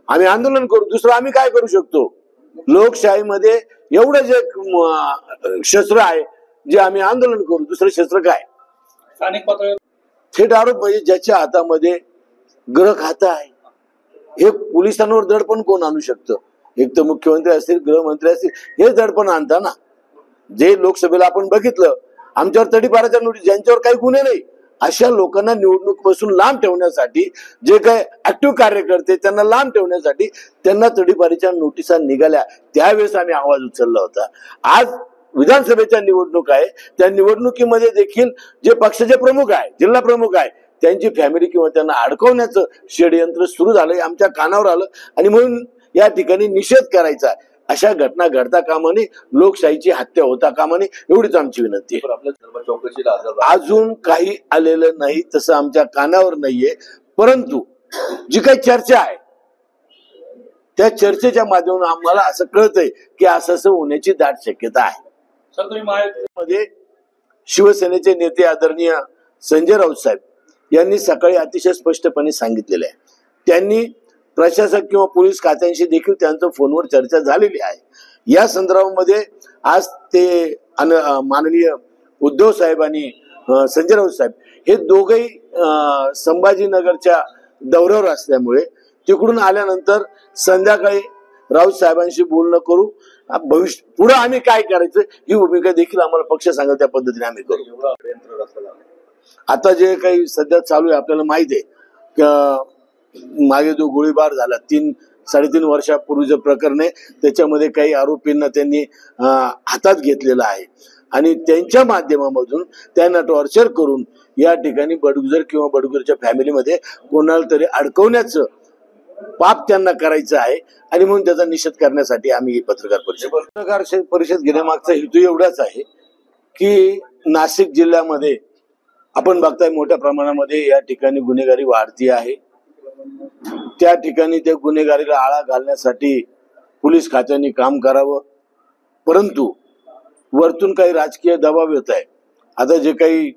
आम्ही आंदोलन करू, दुसरं आम्ही काय करू शकतो? लोकशाहीमध्ये एवढं जे शस्त्र आहे जे आम्ही आंदोलन करू, दुसरं शस्त्र काय? स्थानिक पातळीवर थेट आरोप म्हणजे ज्याच्या हातामध्ये ग्रह खाता आहे, हे पोलिसांवर दडपण कोण आणू शकतं? एक तर मुख्यमंत्री असतील, गृहमंत्री असतील, हे दडपण आणता ना. जे लोकसभेला आपण बघितलं, आमच्यावर तडीपाराच्या नोटीस, ज्यांच्यावर काही गुन्हे नाही अशा लोकांना निवडणूक पासून लांब ठेवण्यासाठी, जे काही ऍक्टिव्ह कार्यकर्ते त्यांना लांब ठेवण्यासाठी त्यांना तडीपारीच्या नोटिसा निघाल्या, त्यावेळेस आम्ही आवाज उचलला होता. आज विधानसभेच्या निवडणूक आहे, त्या निवडणुकीमध्ये देखील जे पक्षाचे प्रमुख आहे, जिल्हा प्रमुख आहे, त्यांची फॅमिली किंवा त्यांना अडकवण्याचं षडयंत्र सुरू झालंय, आमच्या कानावर आलं. आणि म्हणून या ठिकाणी निषेध करायचा. अशा घटना घडता कामा नये, लोकशाहीची हत्या होता कामा नये, एवढीच आमची विनंती आहे. अजून काही आलेलं नाही, तसं आमच्या कानावर नाहीये. परंतु जी काही चर्चा आहे त्या चर्चेच्या माध्यमातून आम्हाला असं कळतंय की असं होण्याची दाट शक्यता आहे. सर, तुम्ही महायुतीमध्ये शिवसेनेचे नेते आदरणीय संजय राऊत साहेब यांनी सकाळी अतिशय स्पष्टपणे सांगितलेलं आहे. त्यांनी प्रशासक किंवा पोलीस खात्यांशी देखील त्यांचं फोनवर चर्चा झालेली आहे. या संदर्भामध्ये आज ते माननीय उद्धव साहेब आणि संजय राऊत साहेब हे दोघेही संभाजीनगरच्या दौऱ्यावर असल्यामुळे तिकडून आल्यानंतर संध्याकाळी राऊत साहेबांशी बोलणं करू. भविष्य पुढे आम्ही काय करायचं ही भूमिका देखील आम्हाला पक्ष सांगेल, त्या पद्धतीने आम्ही करू. आता जे काही सध्या चालू आहे आपल्याला माहित आहे, मागे जो गोळीबार झाला 3-3.5 वर्षापूर्वीचं प्रकरण आहे, त्याच्यामध्ये काही आरोपींना त्यांनी हातात घेतलेलं आहे आणि त्यांच्या माध्यमामधून त्यांना टॉर्चर करून या ठिकाणी बडगुजर किंवा बडगुजरच्या फॅमिलीमध्ये कोणाला तरी अडकवण्याचं पाप त्यांना करायचं आहे. आणि म्हणून त्याचा निषेध करण्यासाठी आम्ही पत्रकार परिषद घेण्यामागचा हेतू एवढाच आहे की नाशिक जिल्ह्यामध्ये आपण बघताय मोठ्या प्रमाणामध्ये या ठिकाणी गुन्हेगारी वाढती आहे. त्या ठिकाणी त्या गुन्हेगारीला आळा घालण्यासाठी पोलीस खात्याने काम करावं, परंतु वरतून काही राजकीय दबाव येत आहे. आता जे काही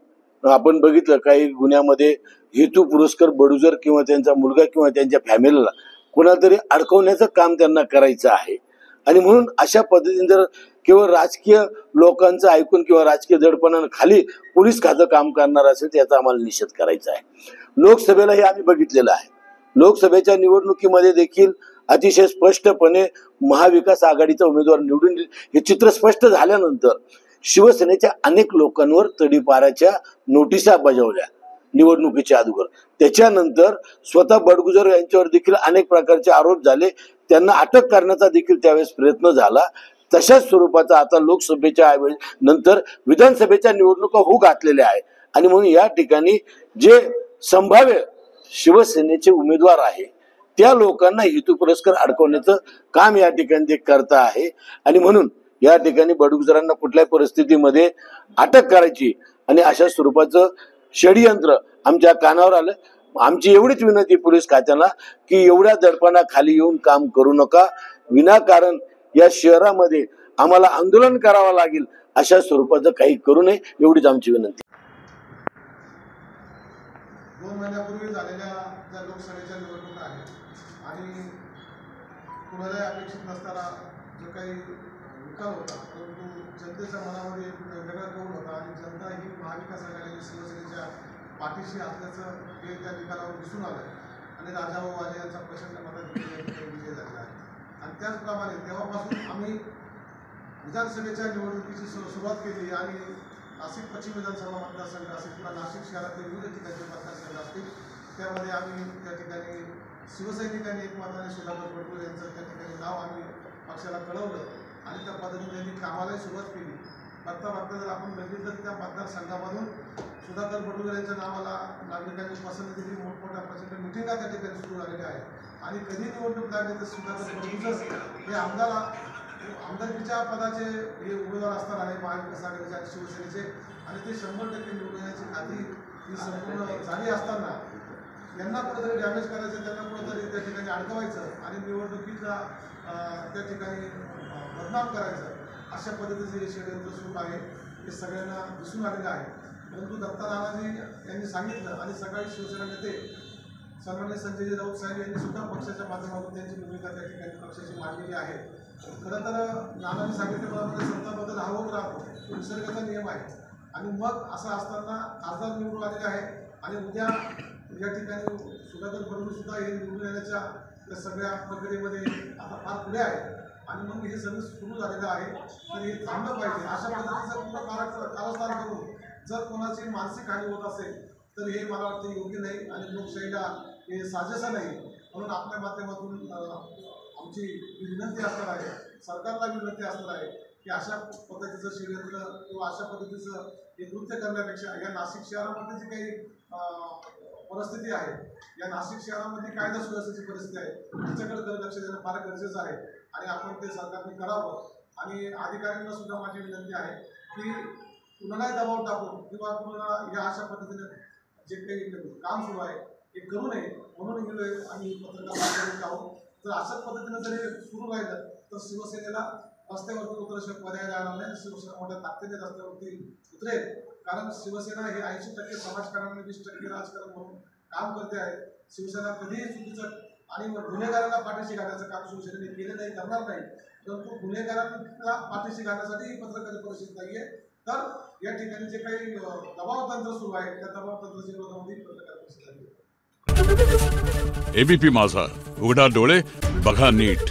आपण बघितलं, काही गुन्ह्यामध्ये हेतू पुरस्कर बडगुजर किंवा त्यांचा मुलगा किंवा त्यांच्या फॅमिलीला कोणाला तरी अडकवण्याचं काम त्यांना करायचं आहे. आणि म्हणून अशा पद्धतीने जर केवळ राजकीय लोकांचं ऐकून किंवा राजकीय दडपणानं खाली पोलीस खातं काम करणार असेल तर याचा आम्हाला निषेध करायचा आहे. लोकसभेला हे आम्ही बघितलेलं आहे. लोकसभेच्या निवडणुकीमध्ये देखील अतिशय स्पष्टपणे महाविकास आघाडीचा उमेदवार निवडून हे चित्र स्पष्ट झाल्यानंतर शिवसेनेच्या अनेक लोकांवर तडीपाराच्या नोटिसा बजावल्या निवडणुकीच्या अगोदर. त्याच्यानंतर स्वतः बडगुजर यांच्यावर देखील अनेक प्रकारचे आरोप झाले, त्यांना अटक करण्याचा देखील त्यावेळेस प्रयत्न झाला. तशाच स्वरूपाचा आता लोकसभेच्या नंतर विधानसभेच्या निवडणुका होऊ घातलेल्या आहे. आणि म्हणून या ठिकाणी जे संभाव्य शिवसेनेचे उमेदवार आहे त्या लोकांना हेतू पुरस्कार अडकवण्याचं काम या ठिकाणी ते करत आहे. आणि म्हणून या ठिकाणी बडगुजरांना कुठल्याही परिस्थितीमध्ये अटक करायची आणि अशा स्वरूपाचं षडयंत्र आमच्या कानावर आलं. आमची एवढीच विनंती पोलीस खात्याला की एवढ्या दडपणाखाली येऊन काम करू नका. विनाकारण या शहरामध्ये आम्हाला आंदोलन करावं लागेल अशा स्वरूपाचं काही करू नये, एवढीच आमची विनंती. 2 महिन्यापूर्वी झालेल्या ज्या लोकसभेच्या निवडणुका आहेत आणि कुणालाही अपेक्षित नसताना जो काही निकाल होता, परंतु जनतेच्या मनामध्ये एक वेगळा कौल होता आणि जनता ही महाविकास आघाडी शिवसेनेच्या पाठीशी असल्याचं हे त्या निकालावर दिसून आलं आणि राजाभाऊ वाले यांचा प्रचंड मताधिक्याने विजय झालेला आहे. आणि त्याचप्रमाणे तेव्हापासून आम्ही विधानसभेच्या निवडणुकीची सुरुवात केली आणि नाशिक पश्चिम विधानसभा मतदारसंघ असेल किंवा नाशिक शहरातील विविध ठिकाणचे मतदारसंघ असतील त्यामध्ये आम्ही त्या ठिकाणी शिवसैनिकांनी एक मताने सुधाकर बडगुजर यांचं त्या ठिकाणी नाव आम्ही पक्षाला कळवलं आणि त्या पद्धतीने त्यांनी कामालाही सुरुवात केली. बघता जर आपण बघितलं तर त्या मतदारसंघामधून सुधाकर बडगुजर यांच्या नावाला नागरिकांनी पसंती दिली. मोठमोठ्या प्रचंड मिटिंगा त्या ठिकाणी सुरू झालेल्या आहेत आणि कधी निवडणूक लागली तर सुधाकर बडगुजर हे आमदारकीच्या पदाचे हे उमेदवार असणार आहे महाविकास आघाडीचे आणि शिवसेनेचे आणि ते 100% निवडून येण्याची खात्री ही संपूर्ण झाली असताना यांना कुठेतरी डॅमेज करायचं, त्यांना कुठेतरी त्या ठिकाणी अडकवायचं आणि निवडणुकीचा त्या ठिकाणी बदनाम करायचं, अशा पद्धतीचं हे षडयंत्र सुरू आहे. हे सगळ्यांना दिसून आलेलं आहे. परंतु दत्ता नानाजी यांनी सांगितलं आणि सकाळी शिवसेना नेते सन्माननीय संजय राऊत साहेब यांनी सुद्धा पक्षाच्या माध्यमातून त्यांची भूमिका त्या ठिकाणी पक्षाची मांडलेली आहे. खरं तर नानांनी सांगितल्याप्रमाणे सत्ताबद्दल हवं राहतो तो निसर्गाचा नियम आहे. आणि मग असं असताना खासदार निवडून आलेले आहे आणि उद्या या ठिकाणी सुधाकर फडणवीस सुद्धा हे निवडून येण्याच्या त्या सगळ्या प्रक्रियेमध्ये आता फार पुढे आहे. आणि मग हे सगळं सुरू झालेलं आहे. तर हे थांबलं पाहिजे. अशा पद्धतीचं पूर्ण कारस्थान करून जर कोणाची मानसिक हानी होत असेल तर हे मला वाटतं योग्य नाही आणि लोकशाहीला हे साजेसं नाही. म्हणून आपल्या माध्यमातून आमची विनंती असणार आहे, सरकारला विनंती असणार आहे की अशा पद्धतीचं षडयंत्र किंवा अशा पद्धतीचं हे कृत्य करण्यापेक्षा या नाशिक शहरामध्ये जी काही परिस्थिती आहे, या नाशिक शहरामध्ये कायदा सुव्यवस्थेची परिस्थिती आहे त्याच्याकडे लक्ष देणं फार गरजेचं आहे आणि आपण ते सरकारने करावं. आणि अधिकाऱ्यांना सुद्धा माझी विनंती आहे की कुणालाही दबाव टाकून किंवा कुणाला या अशा पद्धतीने जे काही काम सुरू आहे हे करू नये म्हणून आम्ही पत्रकार माध्यमातून आहोत. जर अशाच पद्धतीनं जरी सुरू राहिलं तर शिवसेनेला रस्त्यावरती उतरल्याशिवाय पर्याय राहणार नाही. शिवसेना मोठ्या ताकदीने रस्त्यावरती उतरेल, कारण शिवसेना हे 80% समाजकारण आणि 20% राजकारण म्हणून काम करते आहे. शिवसेना कधीही चुकीचं आणि गुन्हेगारांना पाठीशी घालण्याचं काम शिवसेनेने केलं नाही, करणार नाही. परंतु गुन्हेगारांना पाठीशी घालण्यासाठी ही पत्रकार परिषद नाही आहे. तर या ठिकाणी जे काही दबाव तंत्र सुरू आहे त्या दबाव तंत्राच्या विरोधामध्ये पत्रकार परिषद आहे. एबीपी माझा, उघडा डोळे बघा नीट.